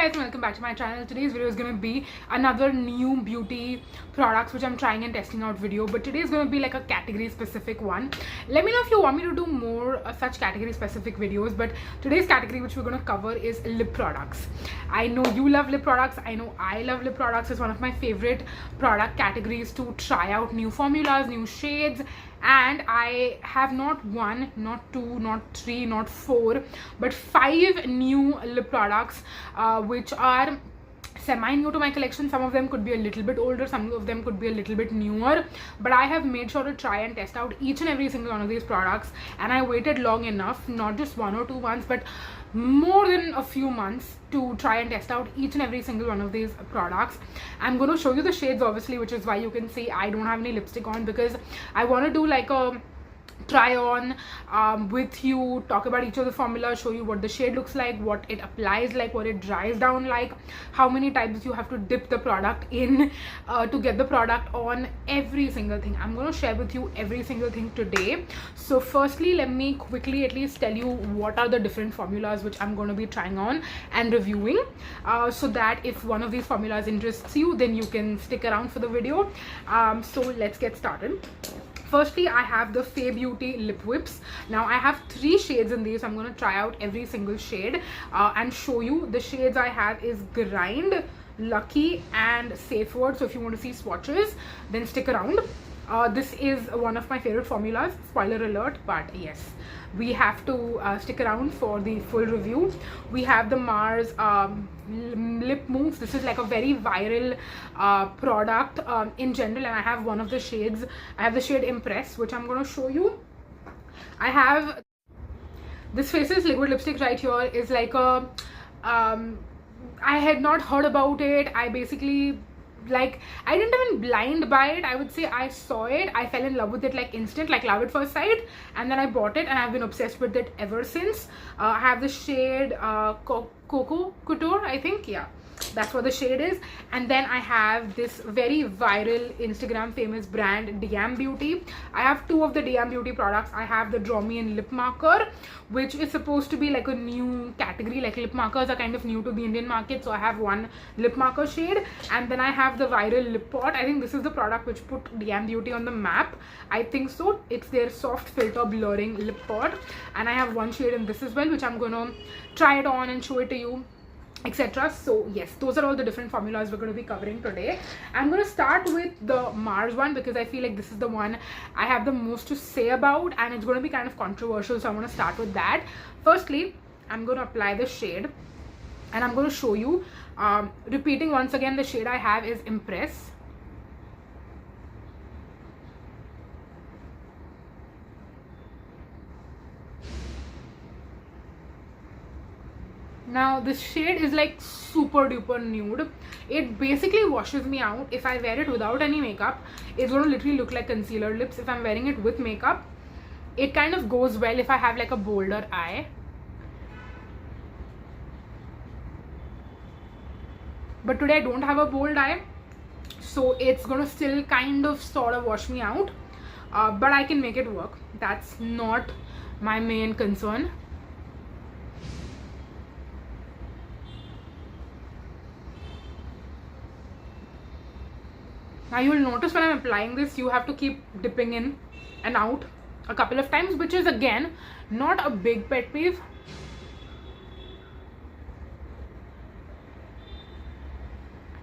guys, and welcome back to my channel. Today's video is going to be another new beauty products which I'm trying and testing out video, but today is going to be like a category specific one. Let me know if you want me to do more such category specific videos, but today's category which we're going to cover is lip products. I know you love lip products. I know I love lip products. It's one of my favorite product categories to try out new formulas, new shades, and I have not one, not two, not three, not four, but 5 new lip products which are semi-new to my collection. Some of them could be a little bit older, some of them could be a little bit newer, but I have made sure to try and test out each and every single one of these products, and I waited long enough, not just 1 or 2 months, but more than a few months to try and test out each and every single one of these products. I'm going to show you the shades obviously, which is why you can see I don't have any lipstick on, because I want to do like a try on with you, talk about each of the formulas, show you what the shade looks like, what it applies like, what it dries down like, how many times you have to dip the product in to get the product on, every single thing. I'm going to share with you every single thing today. So firstly, let me quickly at least tell you what are the different formulas which I'm going to be trying on and reviewing, so that if one of these formulas interests you, then you can stick around for the video. So let's get started. Firstly, I have the Fay Beauty Lip Whips. Now I have 3 shades in these. I'm going to try out every single shade and show you. The shades I have is Grind, Lucky and Safe Word. So if you want to see swatches, then stick around. This is one of my favorite formulas, spoiler alert, but yes, we have to stick around for the full review. We have the Mars lip mousse. This is like a very viral product in general, and I have one of the shades. I have the shade Impress, which I'm going to show you. I have this Faces liquid lipstick right here. Is like a I had not heard about it. I basically, like, I didn't even blind buy it. I would say I saw it, I fell in love with it like instant, like love at first sight, and then I bought it and I've been obsessed with it ever since. I have the shade Coco Couture, I think, yeah, that's what the shade is. And then I have this very viral Instagram famous brand DM Beauty. I have 2 of the DM Beauty products. I have the Draw Me In lip marker, which is supposed to be like a new category, like lip markers are kind of new to the Indian market, so I have one lip marker shade. And then I have the viral lip pot. I think this is the product which put DM Beauty on the map, I think so. It's their soft filter blurring lip pot, and I have one shade in this as well, which I'm gonna try it on and show it to you, etc. So yes, those are all the different formulas we're going to be covering today. I'm going to start with the Mars one because I feel like this is the one I have the most to say about, and it's going to be kind of controversial, so I'm going to start with that. Firstly, I'm going to apply the shade and I'm going to show you. Repeating once again, the shade I have is Impress. Now this shade is like super duper nude. It basically washes me out. If I wear it without any makeup, it's going to literally look like concealer lips. If I'm wearing it with makeup, it kind of goes well if I have like a bolder eye. But today I don't have a bold eye, so it's going to still kind of sort of wash me out, but I can make it work. That's not my main concern. Now you will notice when I'm applying this, you have to keep dipping in and out a couple of times, which is again not a big pet peeve.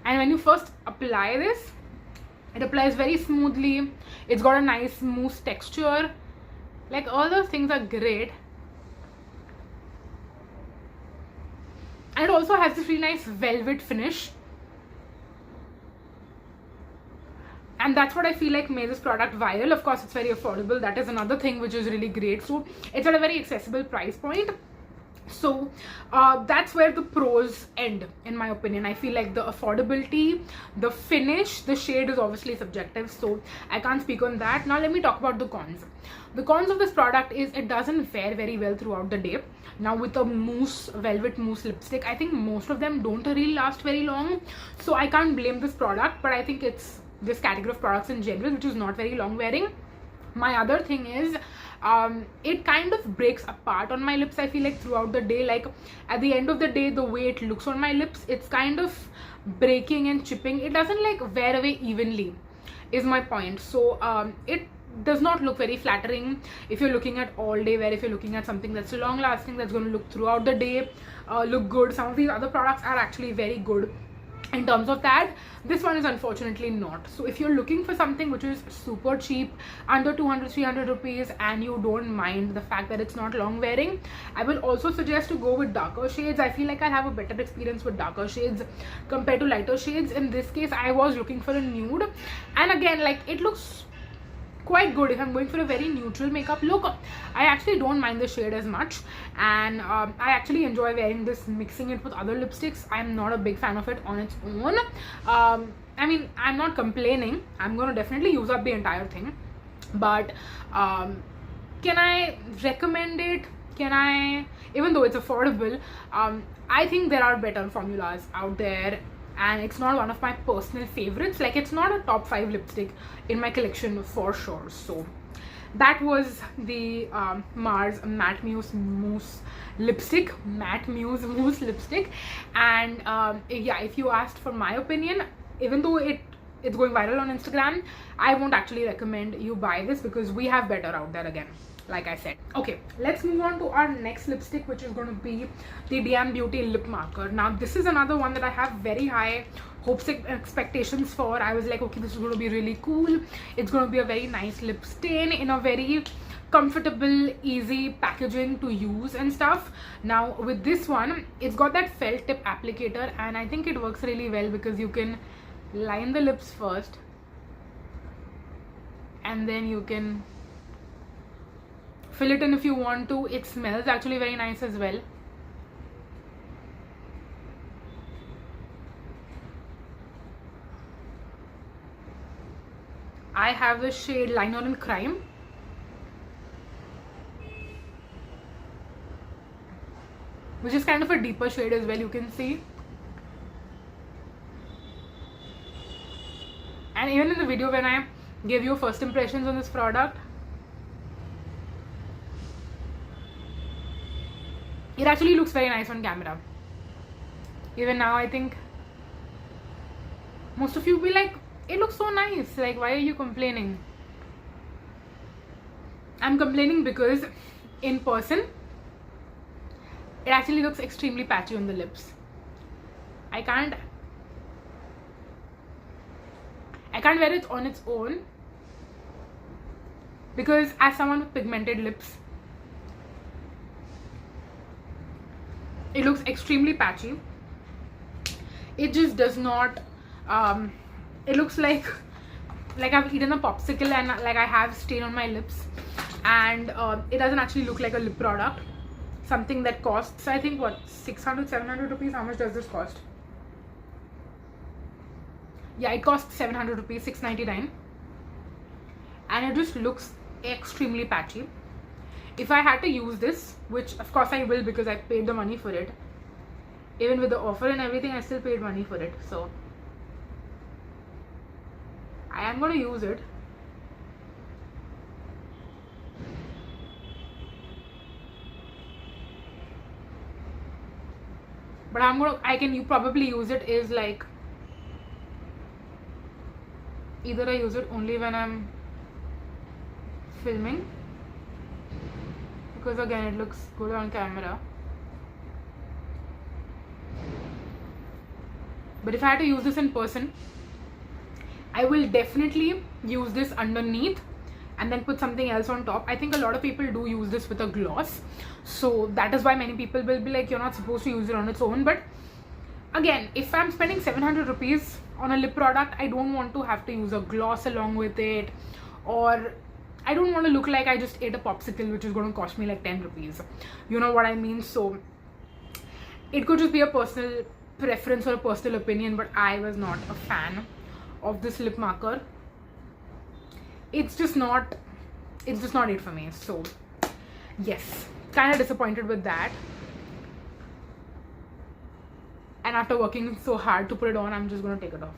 And when you first apply this, it applies very smoothly. It's got a nice mousse texture. Like, all those things are great. And it also has this really nice velvet finish. And that's what I feel like made this product viral. Of course, it's very affordable. That is another thing which is really great. So it's at a very accessible price point. So that's where the pros end, in my opinion. I feel like the affordability, the finish, the shade is obviously subjective, so I can't speak on that. Now let me talk about the cons. The cons of this product is it doesn't wear very well throughout the day. Now with a mousse, velvet mousse lipstick, I think most of them don't really last very long, so I can't blame this product, but I think it's this category of products in general which is not very long wearing. My other thing is it kind of breaks apart on my lips, I feel like, throughout the day. Like at the end of the day, the way it looks on my lips, it's kind of breaking and chipping. It doesn't like wear away evenly, is my point. So it does not look very flattering if you're looking at all day wear. If you're looking at something that's long lasting, that's going to look throughout the day, look good. Some of these other products are actually very good in terms of that. This one is unfortunately not. So if you're looking for something which is super cheap, under 200-300 rupees, and you don't mind the fact that it's not long wearing, I will also suggest to go with darker shades. I feel like I have a better experience with darker shades compared to lighter shades. In this case, I was looking for a nude, and again, like, it looks quite good if I'm going for a very neutral makeup look. I actually don't mind the shade as much, and I actually enjoy wearing this, mixing it with other lipsticks. I'm not a big fan of it on its own. I mean, I'm not complaining. I'm going to definitely use up the entire thing, but can I recommend it? Can I? Even though it's affordable, I think there are better formulas out there, and it's not one of my personal favorites. Like, it's not a top 5 lipstick in my collection for sure. So that was the Mars Matte Mousse Mousse lipstick, Matte Mousse Mousse lipstick. And yeah, if you asked for my opinion, even though it's going viral on Instagram, I won't actually recommend you buy this, because we have better out there, again, like I said. Okay, let's move on to our next lipstick, which is going to be the DM Beauty lip marker. Now this is another one that I have very high hopes and expectations for. I was like, okay, this is going to be really cool. It's going to be a very nice lip stain in a very comfortable, easy packaging to use and stuff. Now with this one, it's got that felt tip applicator, and I think it works really well because you can line the lips first, and then you can fill it in if you want to. It smells actually very nice as well. I have the shade Liner in Crime, which is kind of a deeper shade as well, you can see. And even in the video when I gave you first impressions on this product, it actually looks very nice on camera. Even now, I think most of you will be like, it looks so nice, like, why are you complaining? I'm complaining because in person it actually looks extremely patchy on the lips. I can't wear it on its own, because as someone with pigmented lips, it looks extremely patchy. It just does not it looks like I've eaten a popsicle and like I have stain on my lips, and it doesn't actually look like a lip product. Something that costs, I think, what, 600-700 rupees. How much does this cost? Yeah, it costs 700 rupees, 699, and it just looks extremely patchy. If I had to use this, which of course I will because I paid the money for it, even with the offer and everything, I still paid money for it, so I am going to use it. But I can probably use it is like, either I use it only when I'm filming, because again it looks good on camera, but if I had to use this in person, I will definitely use this underneath and then put something else on top. I think a lot of people do use this with a gloss, so that is why many people will be like, you're not supposed to use it on its own. But again, if I'm spending 700 rupees on a lip product, I don't want to have to use a gloss along with it, or I don't want to look like I just ate a popsicle which is going to cost me like 10 rupees. You know what I mean? So it could just be a personal preference or a personal opinion, but I was not a fan of this lip marker. It's just not it for me. So yes, kind of disappointed with that. And after working so hard to put it on, I'm just going to take it off.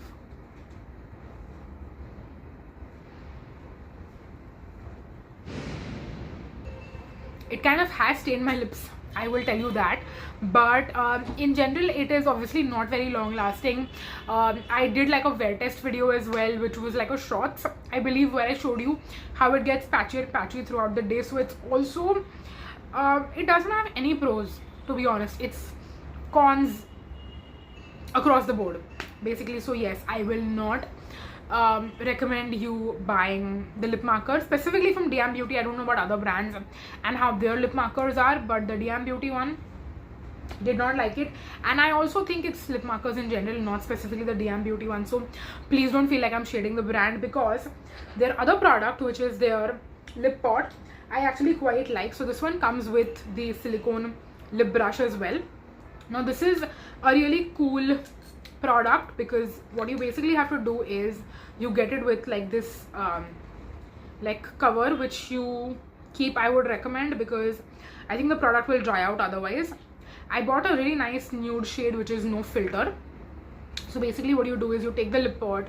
it kind of has stained my lips, I will tell you that. But in general, it is obviously not very long lasting. I did like a wear test video as well, which was like a shorts, I believe, where I showed you how it gets patchy throughout the day. So it's also it doesn't have any pros, to be honest. It's cons across the board basically. So yes, I will not recommend you buying the lip marker specifically from DM Beauty. I don't know about other brands and how their lip markers are, but the DM Beauty one, did not like it. And I also think it's lip markers in general, not specifically the DM Beauty one. So please don't feel like I'm shading the brand, because their other product, which is their lip pot, I actually quite like. So this one comes with the silicone lip brush as well. Now this is a really cool product, because what you basically have to do is you get it with like this like cover, which you keep. I would recommend, because I think the product will dry out otherwise. I bought a really nice nude shade, which is no filter. So basically what you do is you take the lip pot,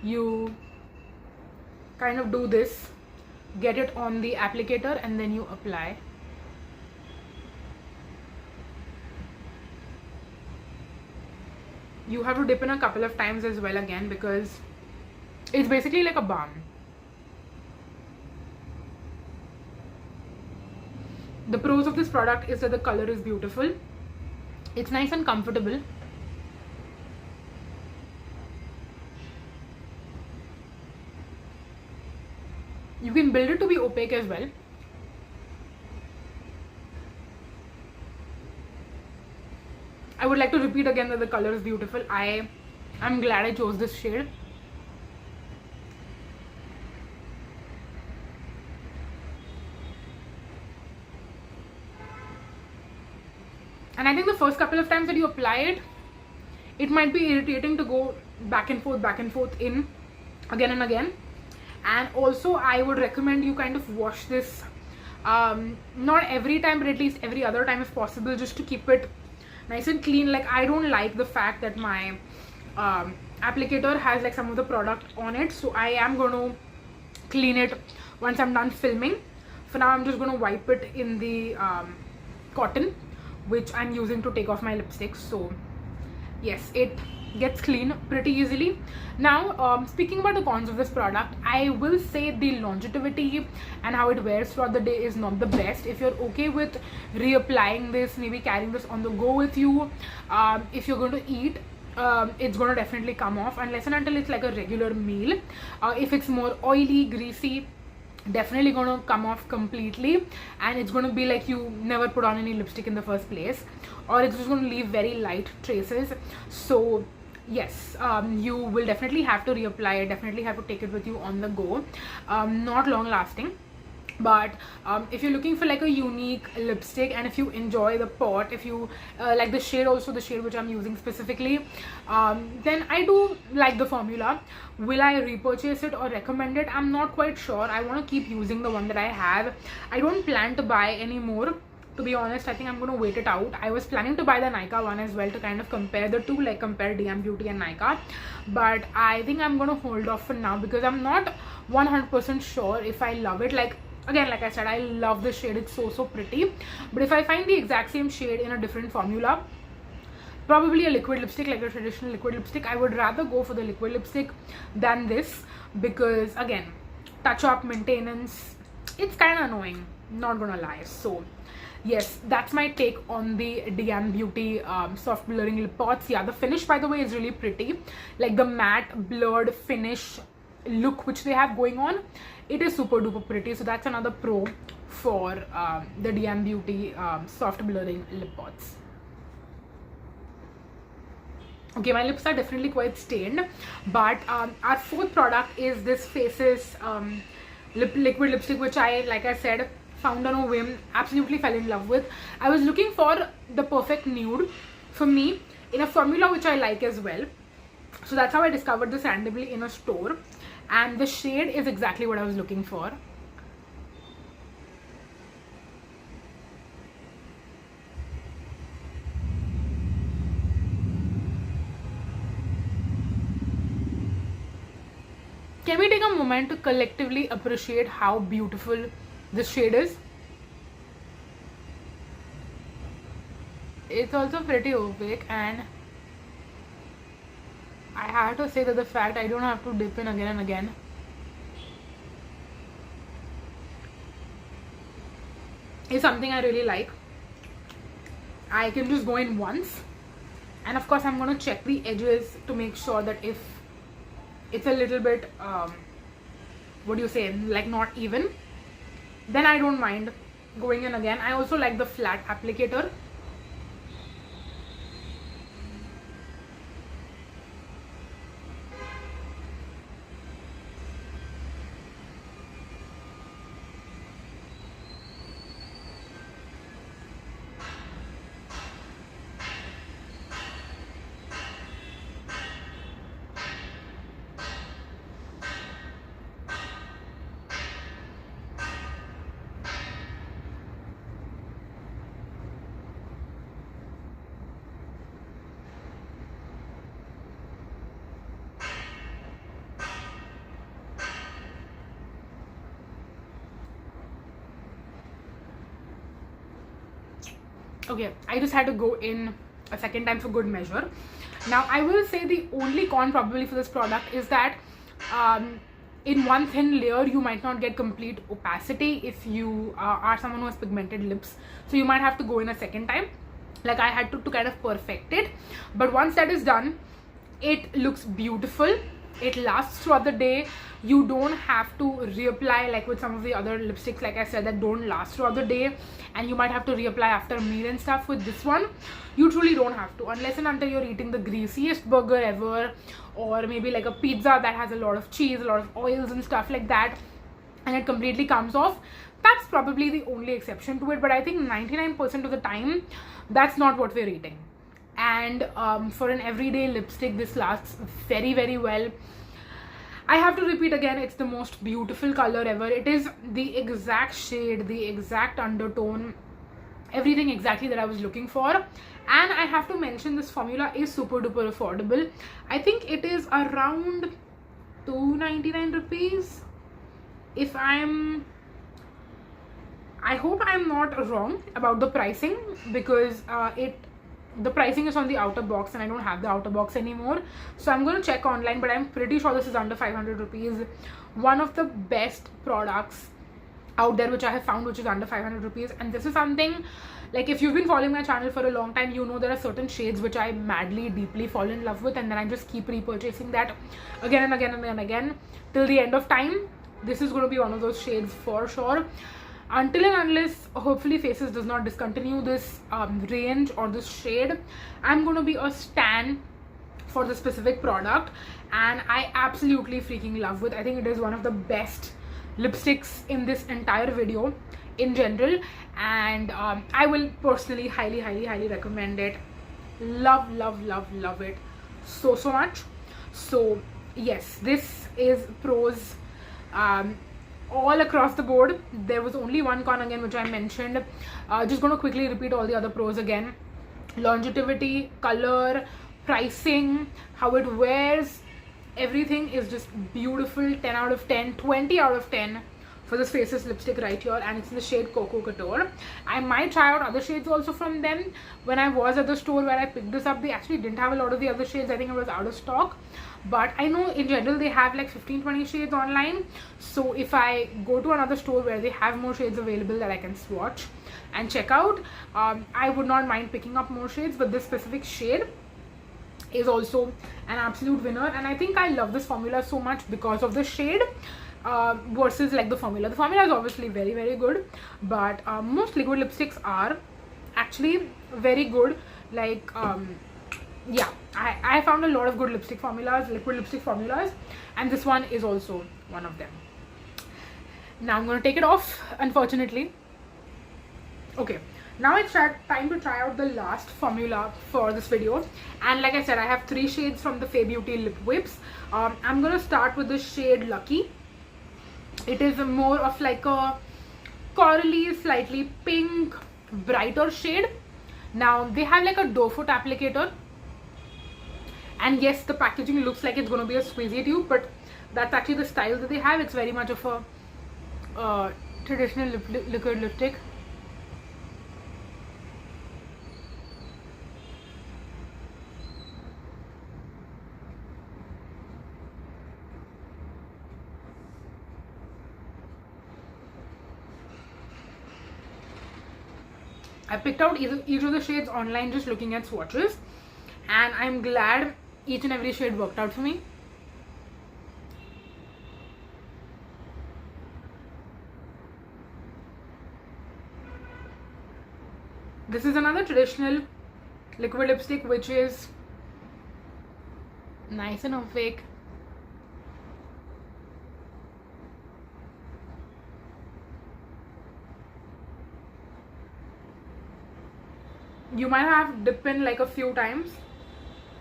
you kind of do this, get it on the applicator, and then you apply. You have to dip in a couple of times as well again, because it's basically like a balm. The pros of this product is that the color is beautiful, it's nice and comfortable. You can build it to be opaque as well. I would like to repeat again that the color is beautiful. I'm glad I chose this shade. And I think the first couple of times that you apply it, it might be irritating to go back and forth in again and again. And also I would recommend you kind of wash this not every time, but at least every other time if possible, just to keep it nice and clean. Like, I don't like the fact that my applicator has like some of the product on it, so I am going to clean it once I'm done filming. For now, I'm just going to wipe it in the cotton, which I'm using to take off my lipstick. So yes, it gets clean pretty easily. Now speaking about the cons of this product, I will say the longevity and how it wears throughout the day is not the best. If you're okay with reapplying this, maybe carrying this on the go with you, if you're going to eat, it's going to definitely come off, unless and until it's like a regular meal. If it's more oily, greasy, definitely gonna come off completely, and it's gonna be like you never put on any lipstick in the first place, or it's just gonna leave very light traces. So yes, you will definitely have to reapply it, definitely have to take it with you on the go. Not long lasting. But if you're looking for like a unique lipstick, and if you enjoy the pot, if you like the shade, also the shade which I'm using specifically, then I do like the formula. Will I repurchase it or recommend it? I'm not quite sure. I want to keep using the one that I have. I don't plan to buy any more, to be honest. I think I'm going to wait it out. I was planning to buy the Nykaa one as well, to kind of compare the two, like compare DM Beauty and Nykaa, but I think I'm going to hold off for now, because I'm not 100% sure if I love it. Like, again, like I said, I love the shade, it's so pretty, but if I find the exact same shade in a different formula, probably a liquid lipstick, like a traditional liquid lipstick, I would rather go for the liquid lipstick than this, because again, touch up, maintenance, it's kind of annoying, not gonna lie. So yes, that's my take on the DM Beauty soft blurring lip pots. Yeah, the finish, by the way, is really pretty. Like the matte blurred finish look which they have going on, it is super duper pretty. So that's another pro for the DM Beauty soft blurring lip pots. Okay, my lips are definitely quite stained, but our fourth product is this Faces liquid lipstick, which I, like I said, found on a whim, absolutely fell in love with. I was looking for the perfect nude for me in a formula which I like as well. So that's how I discovered this randomly in a store, and the shade is exactly what I was looking for. Can we take a moment to collectively appreciate how beautiful this shade is? it's also pretty opaque, and I have to say that the fact I don't have to dip in again and again is something I really like. I can just go in once, and of course I'm going to check the edges to make sure that if it's a little bit what do you say, like not even, then I don't mind going in again. I also like the flat applicator. Okay, I just had to go in a second time for good measure. Now I will say the only con probably for this product is that in one thin layer you might not get complete opacity if you are someone who has pigmented lips, so you might have to go in a second time, like I had to kind of perfect it. But once that is done, it looks beautiful. It lasts throughout the day. You don't have to reapply like with some of the other lipsticks, like I said, that don't last throughout the day, and you might have to reapply after a meal and stuff. With this one, you truly don't have to, unless and until you're eating the greasiest burger ever, or maybe like a pizza that has a lot of cheese, a lot of oils and stuff like that, and it completely comes off. That's probably the only exception to it, but I think 99% of the time that's not what we're eating. And for an everyday lipstick, this lasts very, very well. I have to repeat again, it's the most beautiful color ever. It is the exact shade, the exact undertone, everything exactly that I was looking for. And I have to mention, this formula is super duper affordable. I think it is around 299 rupees. If I hope I'm not wrong about the pricing, because the pricing is on the outer box and I don't have the outer box anymore, so I'm going to check online, but I'm pretty sure this is under 500 rupees. One of the best products out there which I have found, which is under 500 rupees. And this is something, like, if you've been following my channel for a long time, you know there are certain shades which I madly, deeply fall in love with, and then I just keep repurchasing that again and again and again till the end of time. This is going to be one of those shades for sure. Until and unless hopefully Faces does not discontinue this range or this shade, I'm going to be a stan for the specific product, and I absolutely freaking love with. I think it is one of the best lipsticks in this entire video in general, and I will personally highly recommend it. Love it so much. So yes, this is pros all across the board. There was only one con again which I mentioned. Just going to quickly repeat all the other pros again. Longevity, color, pricing, how it wears, everything is just beautiful. 10 out of 10, 20 out of 10 for this Faces lipstick right here, and it's in the shade Cocoa Couture. I might try out other shades also from them. When I was at the store where I picked this up, they actually didn't have a lot of the other shades. I think it was out of stock, but I know in general they have like 15-20 shades online. So if I go to another store where they have more shades available that I can swatch and check out, I would not mind picking up more shades. But this specific shade is also an absolute winner, and I think I love this formula so much because of the shade versus like the formula. The formula is obviously very good, but most liquid lipsticks are actually very good. Like yeah, I found a lot of good lipstick formulas, liquid lipstick formulas, and this one is also one of them. Now I'm going to take it off, unfortunately. Okay, now it's time to try out the last formula for this video, and like I said, I have 3 shades from the Fay Beauty lip whips. I'm going to start with the shade Lucky. It is more of like a corally, slightly pink, brighter shade. Now they have like a doe foot applicator, and yes, the packaging looks like it's going to be a squeezy tube, but that's actually the style that they have. It's very much of a traditional liquid lipstick. I picked out each of the shades online just looking at swatches, and I'm glad each and every shade worked out for me. This is another traditional liquid lipstick which is nice and opaque. You might have dipped in like a few times,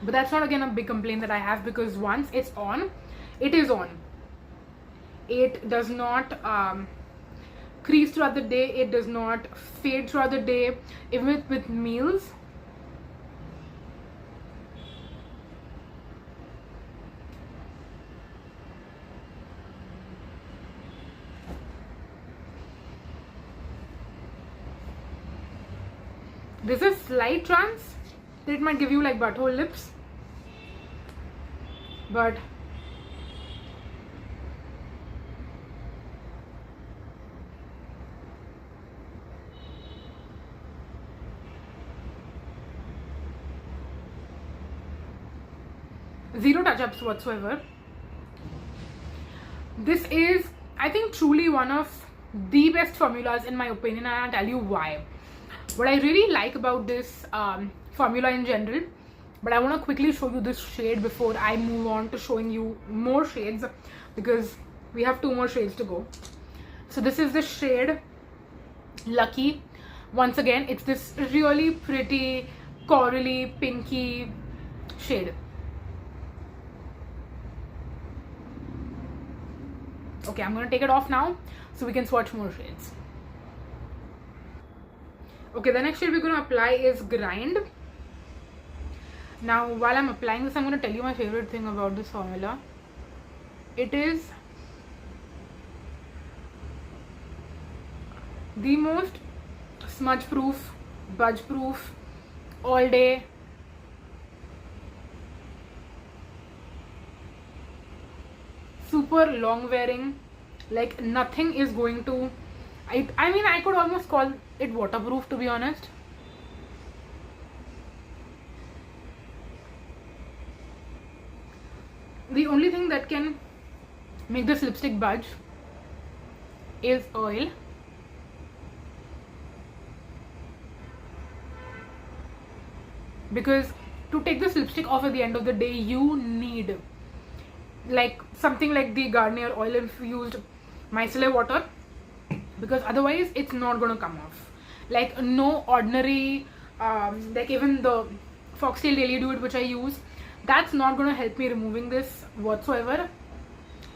but that's not again a big complaint that I have, because once it's on, it is on. It does not crease throughout the day, it does not fade throughout the day, even with meals. There's a slight chance that it might give you like butthole lips, but zero touch-ups whatsoever. This is, I think, truly one of the best formulas in my opinion, and I'll tell you why. What I really like about this formula in general, but I want to quickly show you this shade before I move on to showing you more shades, because we have 2 more shades to go. So this is the shade Lucky. Once again, it's this really pretty corally pinky shade. Okay, I'm going to take it off now so we can swatch more shades. Okay, the next shade we're going to apply is Grind. Now, while I'm applying this, I'm going to tell you my favorite thing about this formula. It is the most smudge proof, budge proof, all day, super long wearing. Like nothing is going to, I mean, I could almost call it waterproof, to be honest. The only thing that can make this lipstick budge is oil. Because to take this lipstick off at the end of the day, you need like something like the Garnier oil infused micellar water, because otherwise it's not going to come off. Like no ordinary like even the Foxtail Daily Do It which I use, that's not going to help me removing this whatsoever.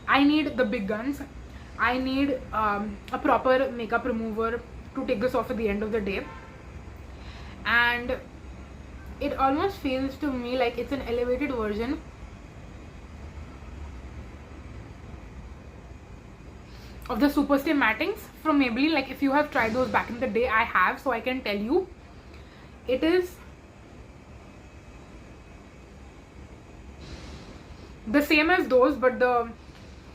I need the big guns. I need a proper makeup remover to take this off at the end of the day. And it almost feels to me like it's an elevated version of the Superstay Mattings from Maybelline. Like if you have tried those back in the day, I have, so I can tell you it is the same as those, but the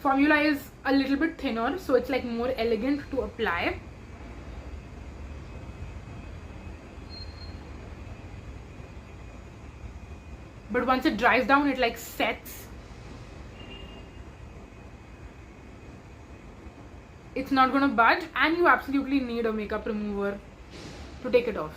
formula is a little bit thinner, so it's like more elegant to apply. But once it dries down, it like sets. It's not gonna budge, and you absolutely need a makeup remover to take it off.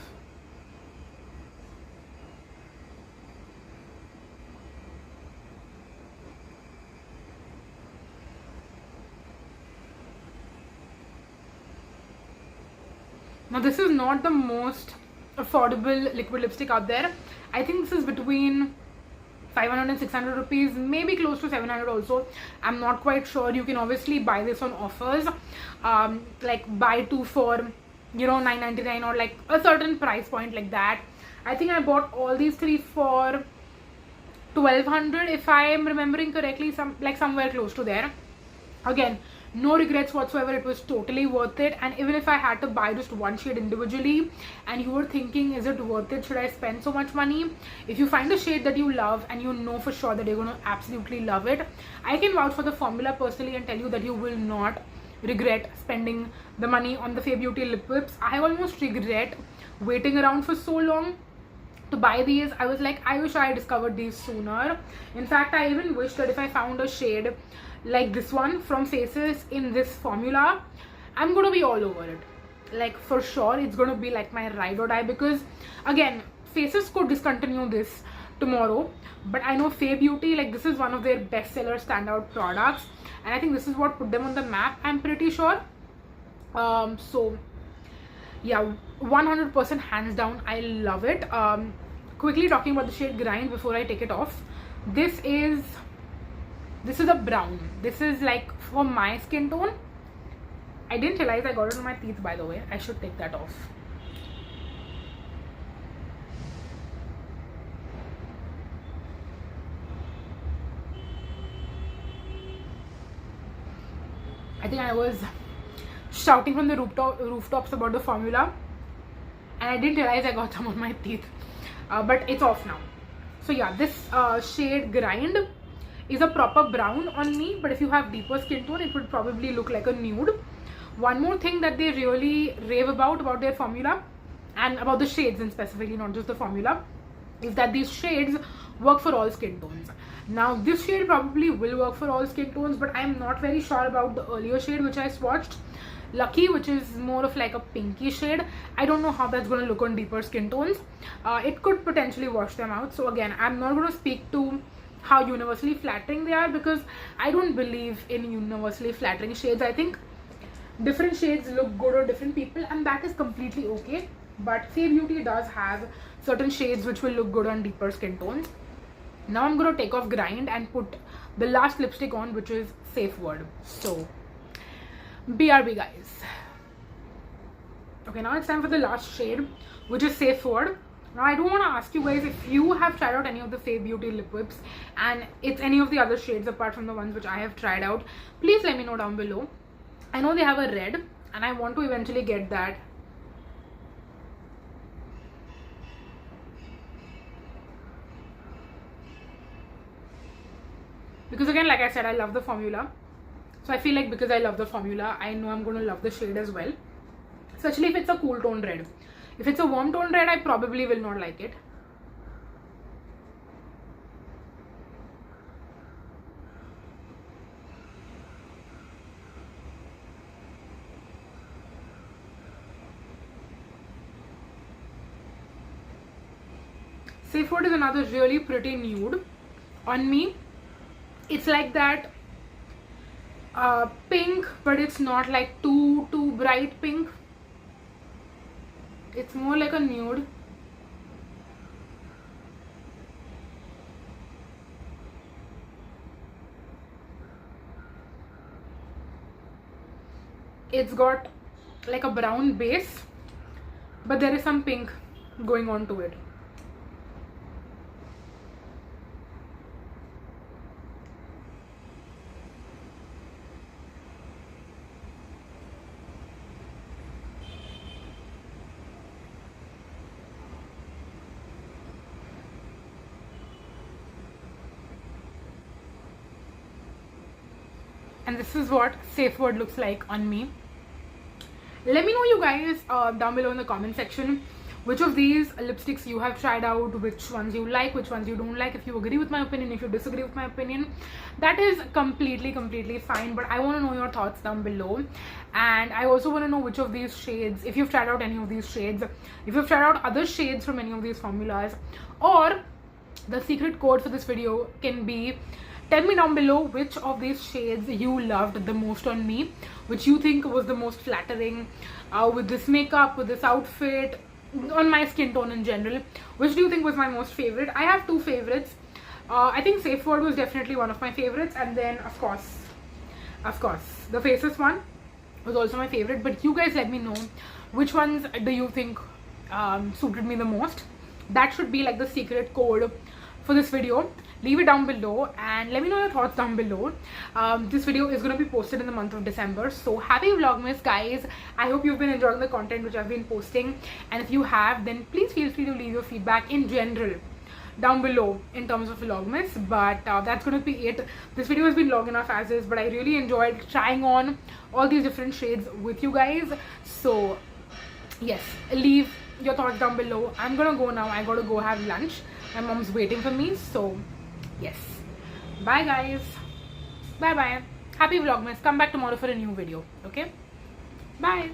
Now this is not the most affordable liquid lipstick out there. I think this is between 500 and 600 rupees, maybe close to 700 also. I'm not quite sure. You can obviously buy this on offers, like buy 2 for, you know, 9.99 or like a certain price point like that. I think I bought all these 3 for 1200 if I am remembering correctly, somewhere close to there. Again, no regrets whatsoever. It was totally worth it. And even if I had to buy just one shade individually and you were thinking, is it worth it, should I spend so much money, if you find a shade that you love and you know for sure that you're going to absolutely love it, I can vouch for the formula personally and tell you that you will not regret spending the money on the Fay Beauty lip whips. I almost regret waiting around for so long to buy these. I was like, I wish I discovered these sooner. In fact, I even wish that if I found a shade like this one from Faces in this formula, I'm gonna be all over it. Like, for sure, it's gonna be like my ride or die, because again, Faces could discontinue this tomorrow, but I know Fae Beauty, like, this is one of their bestseller standout products, and I think this is what put them on the map, I'm pretty sure. So yeah, 100% hands down, I love it. Quickly talking about the shade Grind before I take it off. This is a brown. This is like for my skin tone. I didn't realize I got it on my teeth, by the way. I should take that off. I think I was shouting from the rooftops about the formula, and I didn't realize I got some on my teeth. But it's off now. So yeah, this shade Grind is a proper brown on me, but if you have deeper skin tone, it would probably look like a nude. One more thing that they really rave about their formula, and about the shades and specifically, not just the formula, is that these shades work for all skin tones. Now this shade probably will work for all skin tones, but I'm not very sure about the earlier shade which I swatched, Lucky, which is more of like a pinky shade. I don't know how that's going to look on deeper skin tones. It could potentially wash them out. So again, I'm not going to speak to how universally flattering they are, because I don't believe in universally flattering shades. I think different shades look good on different people, and that is completely okay. But Fae Beauty does have certain shades which will look good on deeper skin tones. Now I'm going to take off Grind and put the last lipstick on, which is Safe Word. So BRB, guys. Okay, now it's time for the last shade, which is Safe Word. Now I do want to ask you guys, if you have tried out any of the Fae Beauty lip whips and it's any of the other shades apart from the ones which I have tried out, please let me know down below. I know they have a red, and I want to eventually get that. Because again, like I said, I love the formula. So I feel like because I love the formula, I know I'm going to love the shade as well. Especially if it's a cool tone red. If it's a warm tone red, I probably will not like it. Safe Word is another really pretty nude on me. It's like that pink, but it's not like too bright pink. It's more like a nude. It's got like a brown base, but there is some pink going on to it. And this is what Safe Word looks like on me. Let me know, you guys, down below in the comment section, which of these lipsticks you have tried out, which ones you like, which ones you don't like. If you agree with my opinion, if you disagree with my opinion, that is completely fine. But I want to know your thoughts down below. And I also want to know which of these shades, if you've tried out any of these shades, if you've tried out other shades from any of these formulas, or the secret code for this video can be, tell me down below which of these shades you loved the most on me, which you think was the most flattering with this makeup, with this outfit, on my skin tone in general. Which do you think was my most favorite? I have two favorites. I think Safe Word was definitely one of my favorites, and then of course the Faces one was also my favorite. But you guys let me know which ones do you think suited me the most. That should be like the secret code for this video. Leave it down below and let me know your thoughts down below. This video is going to be posted in the month of December, so happy Vlogmas, guys. I hope you've been enjoying the content which I've been posting, and if you have, then please feel free to leave your feedback in general down below in terms of Vlogmas. But that's going to be it. This video has been long enough as is, but I really enjoyed trying on all these different shades with you guys. So yes, leave your thoughts down below. I'm gonna go now. I gotta go have lunch. My mom's waiting for me. So yes, bye guys. Bye bye. Happy Vlogmas. Come back tomorrow for a new video. Okay, bye.